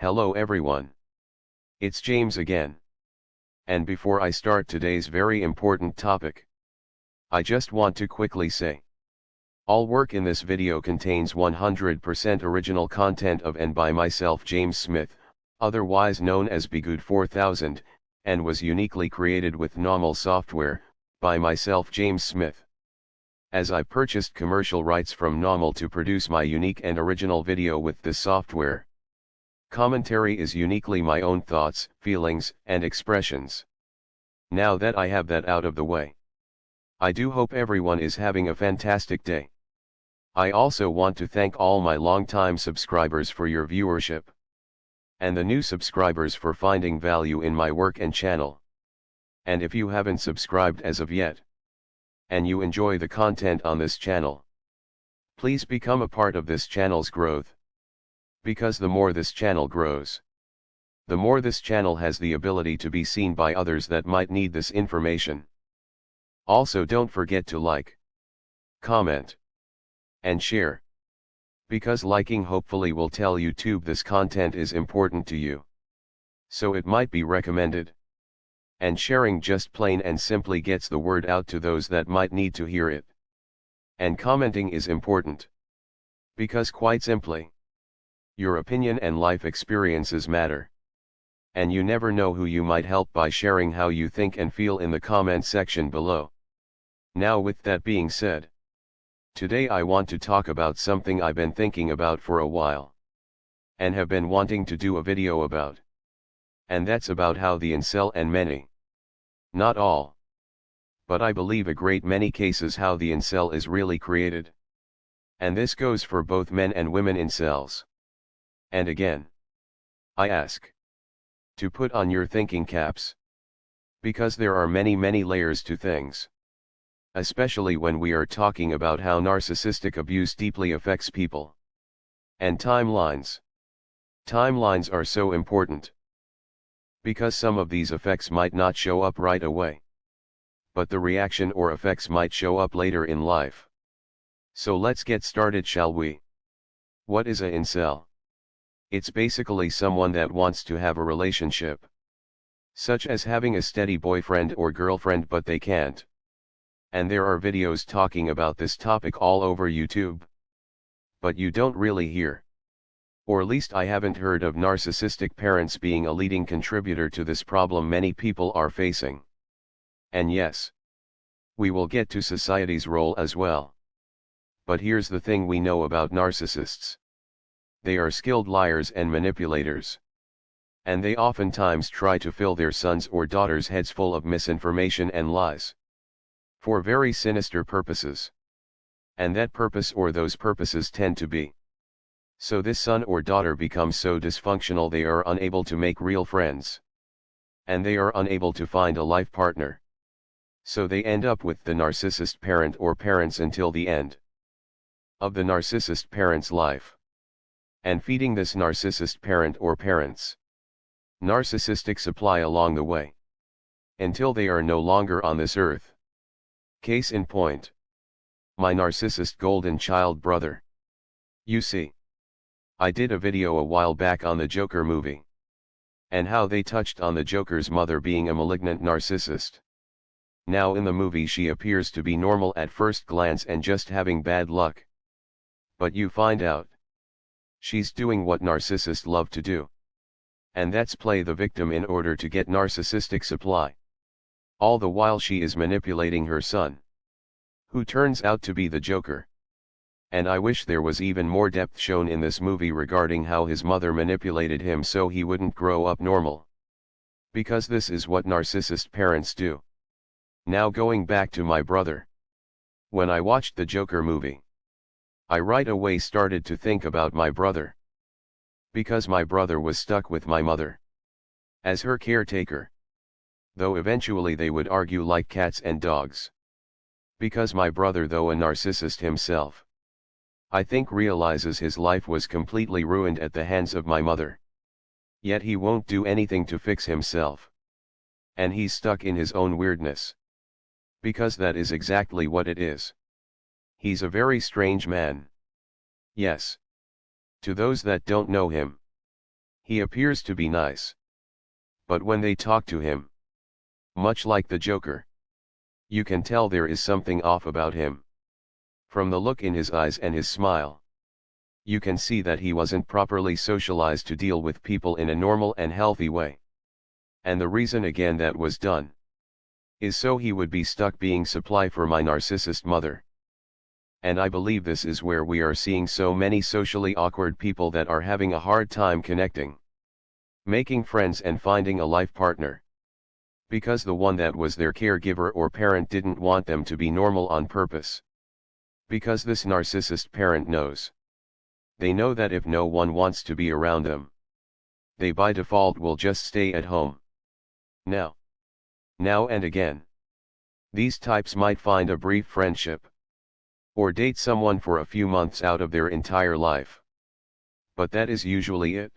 Hello everyone. It's James again. And before I start today's very important topic, I just want to quickly say, all work in this video contains 100% original content of and by myself James Smith, otherwise known as Bgood 4000, and was uniquely created with NAWMAL software, by myself James Smith. As I purchased commercial rights from NAWMAL to produce my unique and original video with this software. Commentary is uniquely my own thoughts, feelings, and expressions. Now that I have that out of the way, I do hope everyone is having a fantastic day. I also want to thank all my longtime subscribers for your viewership, and the new subscribers for finding value in my work and channel. And if you haven't subscribed as of yet, and you enjoy the content on this channel, please become a part of this channel's growth. Because the more this channel grows, the more this channel has the ability to be seen by others that might need this information. Also don't forget to like, comment, and share. Because liking hopefully will tell YouTube this content is important to you, so it might be recommended. And sharing just plain and simply gets the word out to those that might need to hear it. And commenting is important, because quite simply, your opinion and life experiences matter. And you never know who you might help by sharing how you think and feel in the comment section below. Now with that being said, today I want to talk about something I've been thinking about for a while, and have been wanting to do a video about. And that's about how the incel and many, not all, but I believe a great many cases how the incel is really created. And this goes for both men and women incels. And again, I ask to put on your thinking caps, because there are many layers to things. Especially when we are talking about how narcissistic abuse deeply affects people. And timelines. Timelines are so important, because some of these effects might not show up right away, but the reaction or effects might show up later in life. So let's get started, shall we? What is a incel? It's basically someone that wants to have a relationship, such as having a steady boyfriend or girlfriend, but they can't. And there are videos talking about this topic all over YouTube. But you don't really hear, or at least I haven't heard of narcissistic parents being a leading contributor to this problem many people are facing. And yes, we will get to society's role as well. But here's the thing we know about narcissists. They are skilled liars and manipulators. And they oftentimes try to fill their sons' or daughters' heads full of misinformation and lies, for very sinister purposes. And that purpose or those purposes tend to be, so this son or daughter becomes so dysfunctional they are unable to make real friends. And they are unable to find a life partner. So they end up with the narcissist parent or parents until the end of the narcissist parent's life. And feeding this narcissist parent or parents narcissistic supply along the way, until they are no longer on this earth. Case in point, my narcissist golden child brother. You see, I did a video a while back on the Joker movie, and how they touched on the Joker's mother being a malignant narcissist. Now in the movie she appears to be normal at first glance and just having bad luck. But you find out, she's doing what narcissists love to do. And that's play the victim in order to get narcissistic supply. All the while she is manipulating her son, who turns out to be the Joker. And I wish there was even more depth shown in this movie regarding how his mother manipulated him so he wouldn't grow up normal. Because this is what narcissist parents do. Now going back to my brother. When I watched the Joker movie, I right away started to think about my brother. Because my brother was stuck with my mother as her caretaker. Though eventually they would argue like cats and dogs. Because my brother, though a narcissist himself, I think realizes his life was completely ruined at the hands of my mother. Yet he won't do anything to fix himself. And he's stuck in his own weirdness. Because that is exactly what it is. He's a very strange man. Yes. To those that don't know him, He appears to be nice. But when they talk to him, much like the Joker, you can tell there is something off about him. From the look in his eyes and his smile, you can see that he wasn't properly socialized to deal with people in a normal and healthy way. And the reason again that was done is so he would be stuck being supply for my narcissist mother. And I believe this is where we are seeing so many socially awkward people that are having a hard time connecting, making friends and finding a life partner. Because the one that was their caregiver or parent didn't want them to be normal on purpose. Because this narcissist parent knows. They know that if no one wants to be around them, they by default will just stay at home. Now and again, these types might find a brief friendship, or date someone for a few months out of their entire life. But that is usually it.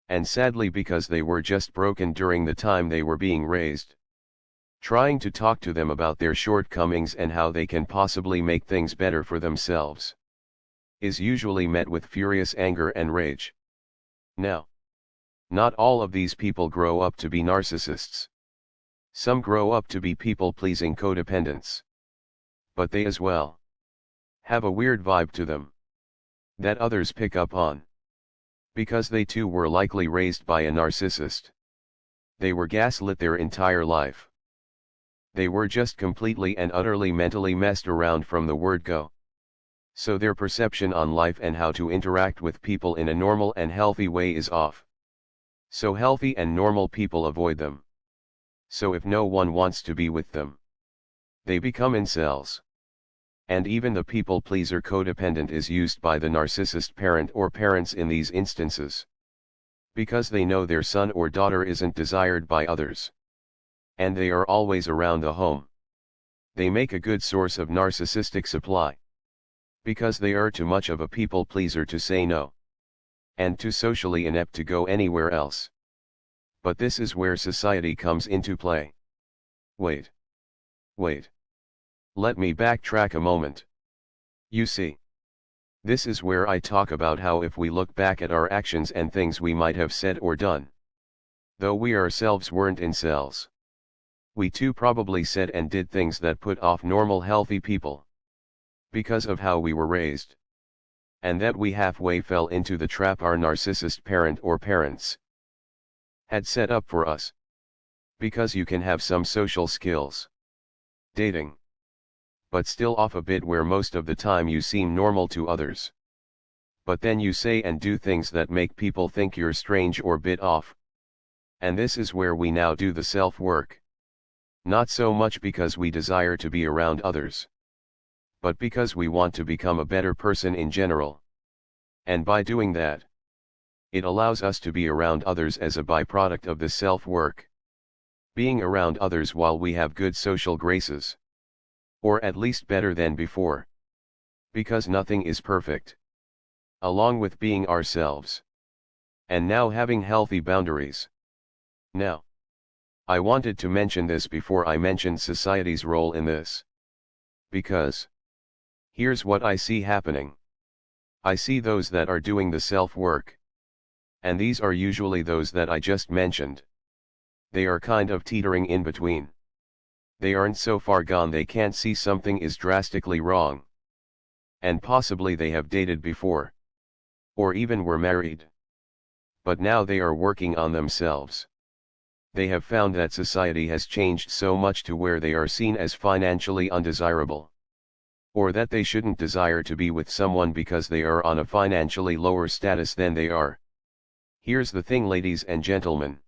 And sadly, because they were just broken during the time they were being raised, trying to talk to them about their shortcomings and how they can possibly make things better for themselves, is usually met with furious anger and rage. Now, not all of these people grow up to be narcissists. Some grow up to be people-pleasing codependents. But they as well have a weird vibe to them that others pick up on. Because they too were likely raised by a narcissist. They were gaslit their entire life. They were just completely and utterly mentally messed around from the word go. So their perception on life and how to interact with people in a normal and healthy way is off. So healthy and normal people avoid them. So if no one wants to be with them, they become incels. And even the people-pleaser codependent is used by the narcissist parent or parents in these instances. Because they know their son or daughter isn't desired by others. And they are always around the home. They make a good source of narcissistic supply. Because they are too much of a people-pleaser to say no. And too socially inept to go anywhere else. But this is where society comes into play. Wait. Let me backtrack a moment. You see, this is where I talk about how if we look back at our actions and things we might have said or done, though we ourselves weren't incels, we too probably said and did things that put off normal healthy people. Because of how we were raised. And that we halfway fell into the trap our narcissist parent or parents had set up for us. Because you can have some social skills, dating, but still off a bit where most of the time you seem normal to others. But then you say and do things that make people think you're strange or bit off. And this is where we now do the self-work. Not so much because we desire to be around others, but because we want to become a better person in general. And by doing that, it allows us to be around others as a byproduct of the self-work. Being around others while we have good social graces. Or at least better than before. Because nothing is perfect. Along with being ourselves. And now having healthy boundaries. Now, I wanted to mention this before I mentioned society's role in this. Because here's what I see happening. I see those that are doing the self-work. And these are usually those that I just mentioned. They are kind of teetering in between. They aren't so far gone they can't see something is drastically wrong. And possibly they have dated before. Or even were married. But now they are working on themselves. They have found that society has changed so much to where they are seen as financially undesirable. Or that they shouldn't desire to be with someone because they are on a financially lower status than they are. Here's the thing, ladies and gentlemen.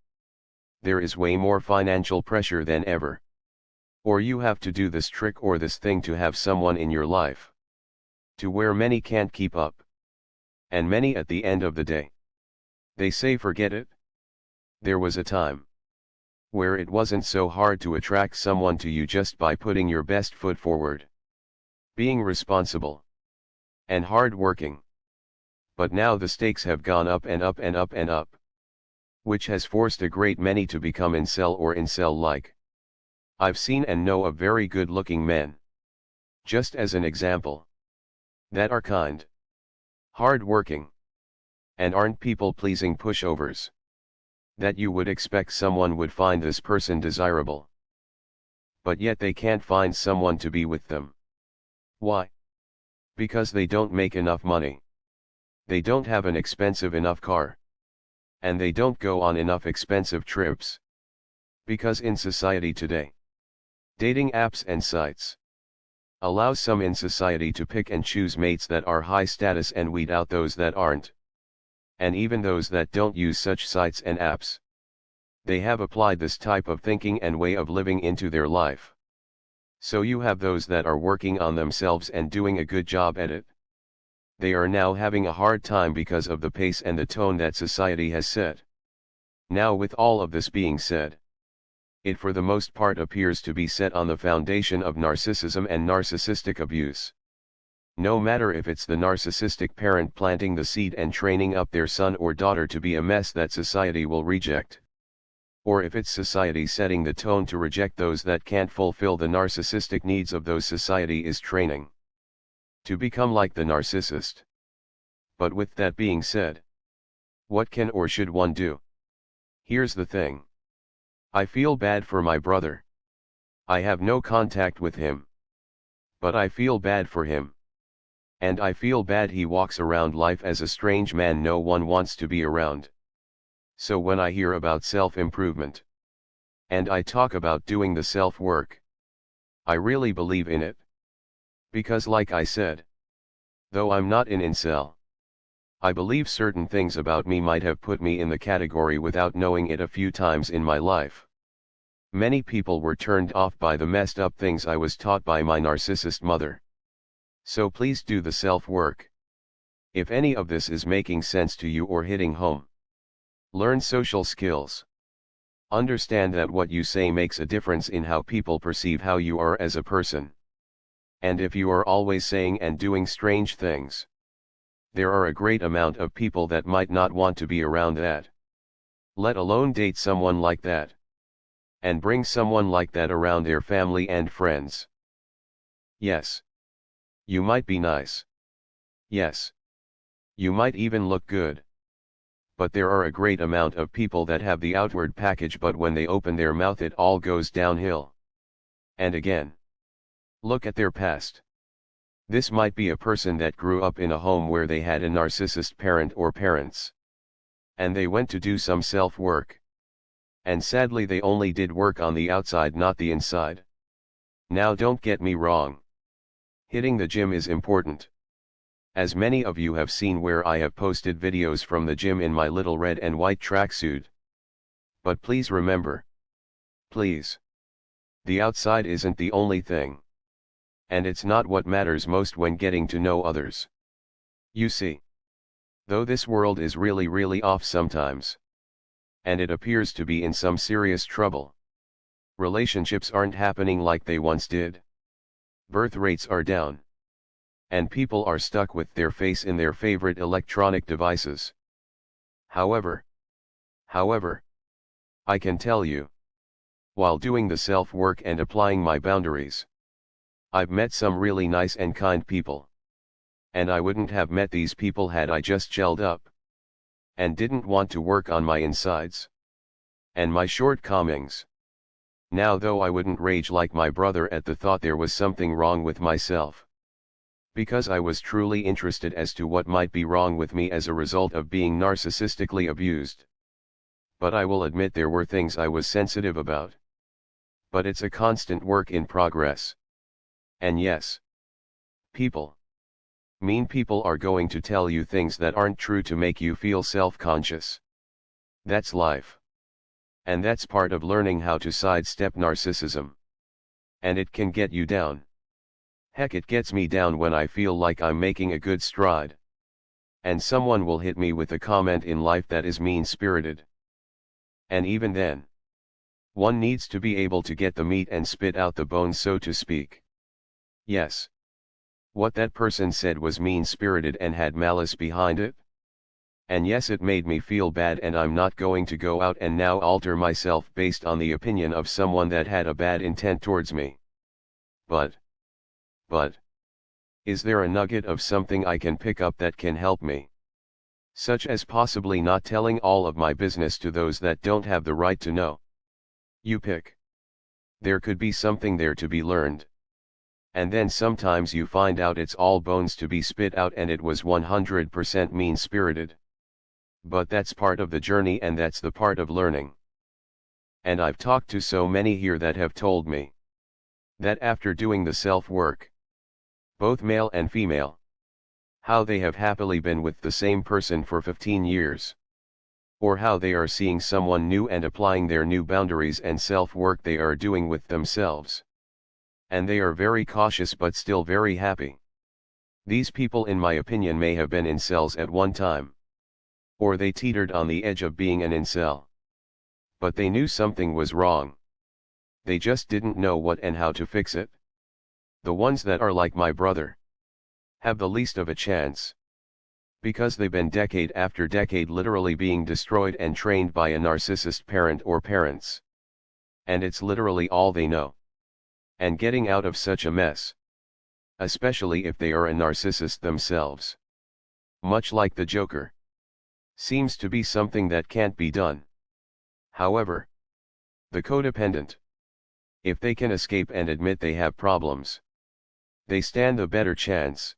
There is way more financial pressure than ever. Or you have to do this trick or this thing to have someone in your life. To where many can't keep up. And many at the end of the day, they say forget it. There was a time where it wasn't so hard to attract someone to you just by putting your best foot forward. Being responsible. And hard-working. But now the stakes have gone up and up and up and up. Which has forced a great many to become incel or incel-like. I've seen and know of very good-looking men. Just as an example. That are kind. Hard-working. and aren't people-pleasing pushovers. That you would expect someone would find this person desirable. But yet they can't find someone to be with them. Why? Because they don't make enough money. They don't have an expensive enough car. And they don't go on enough expensive trips. Because in society today, dating apps and sites allow some in society to pick and choose mates that are high status and weed out those that aren't. And even those that don't use such sites and apps. They have applied this type of thinking and way of living into their life. So you have those that are working on themselves and doing a good job at it. They are now having a hard time because of the pace and the tone that society has set. Now with all of this being said, it for the most part appears to be set on the foundation of narcissism and narcissistic abuse. No matter if it's the narcissistic parent planting the seed and training up their son or daughter to be a mess that society will reject. Or if it's society setting the tone to reject those that can't fulfill the narcissistic needs of those society is training to become like the narcissist. But with that being said, what can or should one do? Here's the thing. I feel bad for my brother. I have no contact with him. But I feel bad for him. And I feel bad he walks around life as a strange man no one wants to be around. So when I hear about self-improvement, and I talk about doing the self-work, I really believe in it. Because like I said, though I'm not an incel, I believe certain things about me might have put me in the category without knowing it a few times in my life. Many people were turned off by the messed up things I was taught by my narcissist mother. So please do the self-work. If any of this is making sense to you or hitting home, learn social skills. Understand that what you say makes a difference in how people perceive how you are as a person. And if you are always saying and doing strange things, there are a great amount of people that might not want to be around that. Let alone date someone like that. And bring someone like that around their family and friends. Yes. You might be nice. Yes. You might even look good. But there are a great amount of people that have the outward package, but when they open their mouth it all goes downhill. And again, look at their past. This might be a person that grew up in a home where they had a narcissist parent or parents. And they went to do some self-work. And sadly they only did work on the outside, not the inside. Now don't get me wrong. Hitting the gym is important. As many of you have seen where I have posted videos from the gym in my little red and white tracksuit. But please remember. Please. The outside isn't the only thing. And it's not what matters most when getting to know others. You see. Though this world is really off sometimes. And it appears to be in some serious trouble. Relationships aren't happening like they once did. Birth rates are down. And people are stuck with their face in their favorite electronic devices. However, I can tell you, while doing the self-work and applying my boundaries, I've met some really nice and kind people. And I wouldn't have met these people had I just gelled up. And didn't want to work on my insides. And my shortcomings. Now though I wouldn't rage like my brother at the thought there was something wrong with myself. Because I was truly interested as to what might be wrong with me as a result of being narcissistically abused. But I will admit there were things I was sensitive about. But it's a constant work in progress. And yes, mean people are going to tell you things that aren't true to make you feel self-conscious. That's life. And that's part of learning how to sidestep narcissism. And it can get you down. Heck, it gets me down when I feel like I'm making a good stride. And someone will hit me with a comment in life that is mean-spirited. And even then, one needs to be able to get the meat and spit out the bones, so to speak. Yes. What that person said was mean-spirited and had malice behind it. And yes, it made me feel bad, and I'm not going to go out and now alter myself based on the opinion of someone that had a bad intent towards me. But, is there a nugget of something I can pick up that can help me? Such as possibly not telling all of my business to those that don't have the right to know. You pick. There could be something there to be learned. And then sometimes you find out it's all bones to be spit out and it was 100% mean-spirited. But that's part of the journey and that's the part of learning. And I've talked to so many here that have told me that after doing the self-work, both male and female, how they have happily been with the same person for 15 years. Or how they are seeing someone new and applying their new boundaries and self-work they are doing with themselves. And they are very cautious but still very happy. These people in my opinion may have been incels at one time. Or they teetered on the edge of being an incel. But they knew something was wrong. They just didn't know what and how to fix it. The ones that are like my brother have the least of a chance. Because they've been decade after decade literally being destroyed and trained by a narcissist parent or parents. And it's literally all they know. And getting out of such a mess, especially if they are a narcissist themselves, much like the Joker, seems to be something that can't be done. However, the codependent, if they can escape and admit they have problems, they stand a better chance.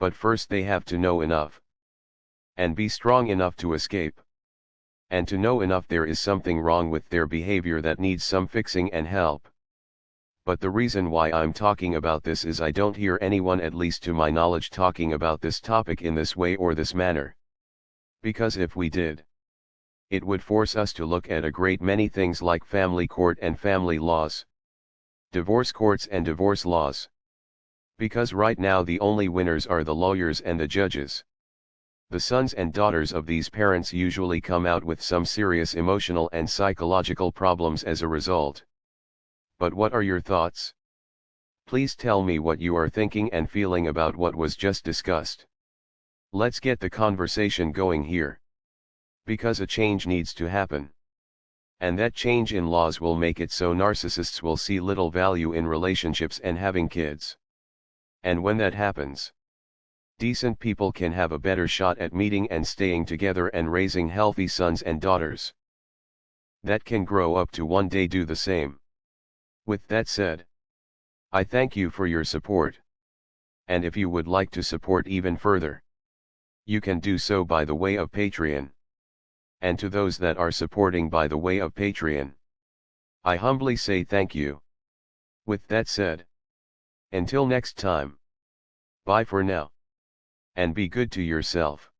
But first they have to know enough. And be strong enough to escape. And to know enough there is something wrong with their behavior that needs some fixing and help. But the reason why I'm talking about this is I don't hear anyone, at least to my knowledge, talking about this topic in this way or this manner. Because if we did, it would force us to look at a great many things like family court and family laws, divorce courts and divorce laws. Because right now the only winners are the lawyers and the judges. The sons and daughters of these parents usually come out with some serious emotional and psychological problems as a result. But what are your thoughts? Please tell me what you are thinking and feeling about what was just discussed. Let's get the conversation going here. Because a change needs to happen. And that change in laws will make it so narcissists will see little value in relationships and having kids. And when that happens, decent people can have a better shot at meeting and staying together and raising healthy sons and daughters that can grow up to one day do the same. With that said, I thank you for your support. And if you would like to support even further, you can do so by the way of Patreon. And to those that are supporting by the way of Patreon, I humbly say thank you. With that said, until next time, bye for now. And be good to yourself.